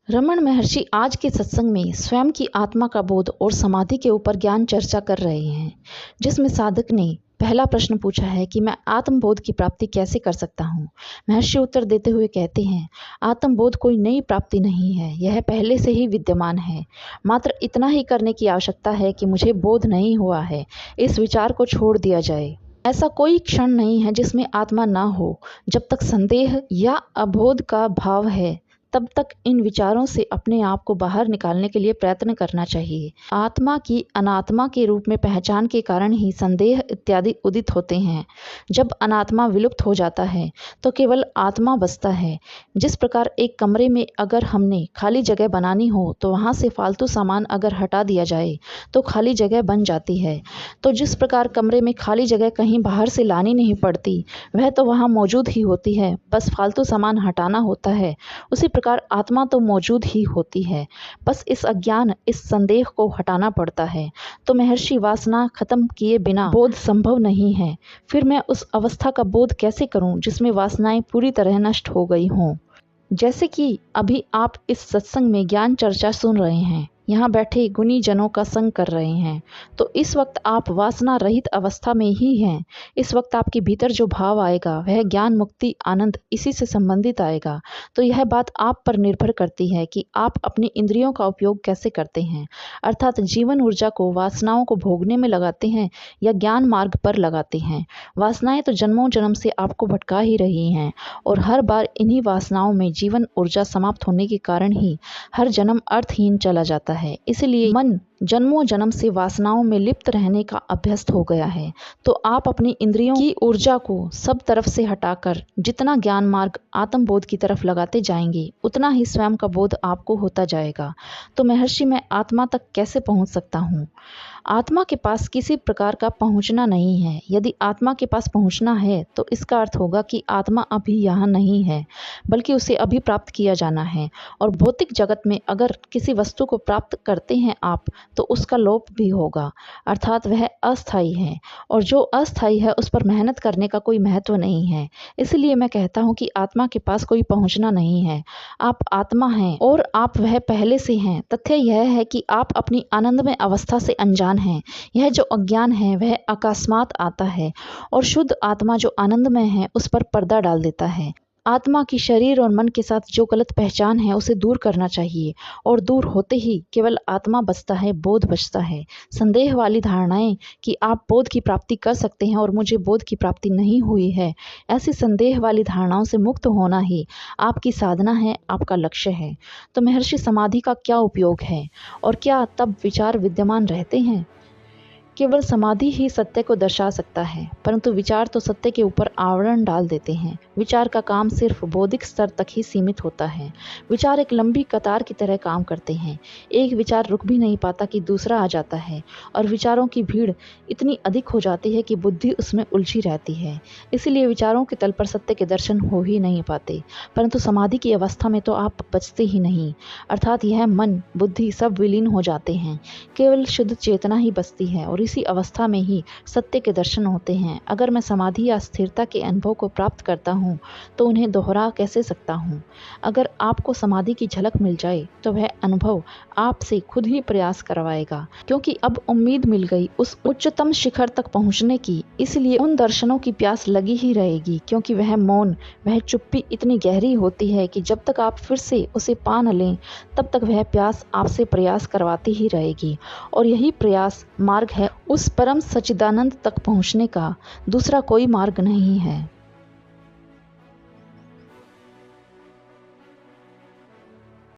रमन महर्षि आज के सत्संग में स्वयं की आत्मा का बोध और समाधि के ऊपर ज्ञान चर्चा कर रहे हैं, जिसमें साधक ने पहला प्रश्न पूछा है कि मैं आत्मबोध की प्राप्ति कैसे कर सकता हूँ। महर्षि उत्तर देते हुए कहते हैं, आत्मबोध कोई नई प्राप्ति नहीं है, यह पहले से ही विद्यमान है। मात्र इतना ही करने की आवश्यकता है कि मुझे बोध नहीं हुआ है, इस विचार को छोड़ दिया जाए। ऐसा कोई क्षण नहीं है जिसमें आत्मा ना हो। जब तक संदेह या अबोध का भाव है, तब तक इन विचारों से अपने आप को बाहर निकालने के लिए प्रयत्न करना चाहिए। आत्मा की अनात्मा के रूप में पहचान के कारण ही संदेह इत्यादि उदित होते हैं। जब अनात्मा विलुप्त हो जाता है तो केवल आत्मा बचता है। जिस प्रकार एक कमरे में अगर हमने खाली जगह बनानी हो तो वहाँ से फालतू सामान अगर हटा दिया जाए तो खाली जगह बन जाती है। तो जिस प्रकार कमरे में खाली जगह कहीं बाहर से लानी नहीं पड़ती, वह तो वहाँ मौजूद ही होती है, बस फालतू सामान हटाना होता है। उसी प्रकार आत्मा तो मौजूद ही होती है, बस इस अज्ञान, इस संदेह को हटाना पड़ता है। तो महर्षि, वासना खत्म किए बिना बोध संभव नहीं है। फिर मैं उस अवस्था का बोध कैसे करूं जिसमें वासनाएं पूरी तरह नष्ट हो गई हों। जैसे कि अभी आप इस सत्संग में ज्ञान चर्चा सुन रहे हैं, यहाँ बैठे गुणी जनों का संग कर रहे हैं, तो इस वक्त आप वासना रहित अवस्था में ही हैं। इस वक्त आपके भीतर जो भाव आएगा वह ज्ञान, मुक्ति, आनंद इसी से संबंधित आएगा। तो यह बात आप पर निर्भर करती है कि आप अपनी इंद्रियों का उपयोग कैसे करते हैं, अर्थात जीवन ऊर्जा को वासनाओं को भोगने में लगाते हैं या ज्ञान मार्ग पर लगाते हैं। वासनाएं तो जन्मों जन्म से आपको भटका ही रही हैं और हर बार इन्हीं वासनाओं में जीवन ऊर्जा समाप्त होने के कारण ही हर जन्म अर्थहीन चला जाता है। इसलिए मन जन्मों जन्म से वासनाओं में लिप्त रहने का अभ्यस्त हो गया है। तो आप अपनी इंद्रियों की ऊर्जा को सब तरफ से हटाकर जितना ज्ञान मार्ग आत्मबोध की तरफ लगाते जाएंगे, उतना ही स्वयं का बोध आपको होता जाएगा। तो महर्षि, मैं आत्मा तक कैसे पहुंच सकता हूँ? आत्मा के पास किसी प्रकार का पहुंचना नहीं है। यदि आत्मा के पास पहुंचना है तो इसका अर्थ होगा कि आत्मा अभी यहाँ नहीं है, बल्कि उसे अभी प्राप्त किया जाना है। और भौतिक जगत में अगर किसी वस्तु को प्राप्त करते हैं आप, तो उसका लोप भी होगा, अर्थात वह अस्थायी है, और जो अस्थायी है उस पर मेहनत करने का कोई महत्व नहीं है। इसलिए मैं कहता हूँ कि आत्मा के पास कोई पहुंचना नहीं है। आप आत्मा हैं और आप वह पहले से हैं। तथ्य यह है कि आप अपनी आनंदमय अवस्था से अनजान हैं। यह जो अज्ञान है वह अकस्मात आता है और शुद्ध आत्मा जो आनंदमय है उस पर पर्दा डाल देता है। आत्मा की शरीर और मन के साथ जो गलत पहचान है उसे दूर करना चाहिए, और दूर होते ही केवल आत्मा बचता है, बोध बचता है। संदेह वाली धारणाएं कि आप बोध की प्राप्ति कर सकते हैं और मुझे बोध की प्राप्ति नहीं हुई है, ऐसी संदेह वाली धारणाओं से मुक्त होना ही आपकी साधना है, आपका लक्ष्य है। तो महर्षि, समाधि का क्या उपयोग है और क्या तब विचार विद्यमान रहते हैं? केवल समाधि ही सत्य को दर्शा सकता है, परंतु विचार तो सत्य के ऊपर आवरण डाल देते हैं। विचार का काम सिर्फ बौद्धिक स्तर तक ही सीमित होता है। विचार एक लंबी कतार की तरह काम करते हैं। एक विचार रुक भी नहीं पाता कि दूसरा आ जाता है, और विचारों की भीड़ इतनी अधिक हो जाती है कि बुद्धि उसमें उलझी रहती है। इसलिए विचारों के तल पर सत्य के दर्शन हो ही नहीं पाते। परंतु समाधि की अवस्था में तो आप बचते ही नहीं, अर्थात यह मन, बुद्धि सब विलीन हो जाते हैं। केवल शुद्ध चेतना ही बचती है, और इसी अवस्था में ही सत्य के दर्शन होते हैं। अगर मैं समाधि या स्थिरता के अनुभव को प्राप्त करता हूँ तो उन्हें दोहरा कैसे सकता हूँ? अगर आपको समाधि की झलक मिल जाए तो वह अनुभव आपसे खुद ही प्रयास करवाएगा, क्योंकि अब उम्मीद मिल गई उस उच्चतम शिखर तक पहुँचने की। इसलिए उन दर्शनों की प्यास लगी ही रहेगी, क्योंकि वह मौन, वह चुप्पी इतनी गहरी होती है कि जब तक आप फिर से उसे पा न लें, तब तक वह प्यास आपसे प्रयास करवाती ही रहेगी। और यही प्रयास मार्ग है उस परम सच्चिदानंद तक पहुंचने का, दूसरा कोई मार्ग नहीं है।